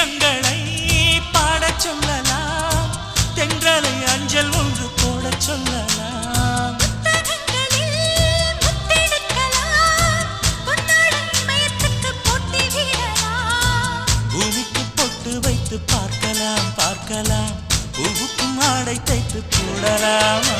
கீதங்களை பாடச் சொல்லலாம், தென்றலை அஞ்சல் ஒன்று போடச் சொல்லலாம். பூமிக்கு பொட்டு வைத்து பார்க்கலாம் பார்க்கலாம், பூவுக்கும் ஆடை தைத்து போடலாமா?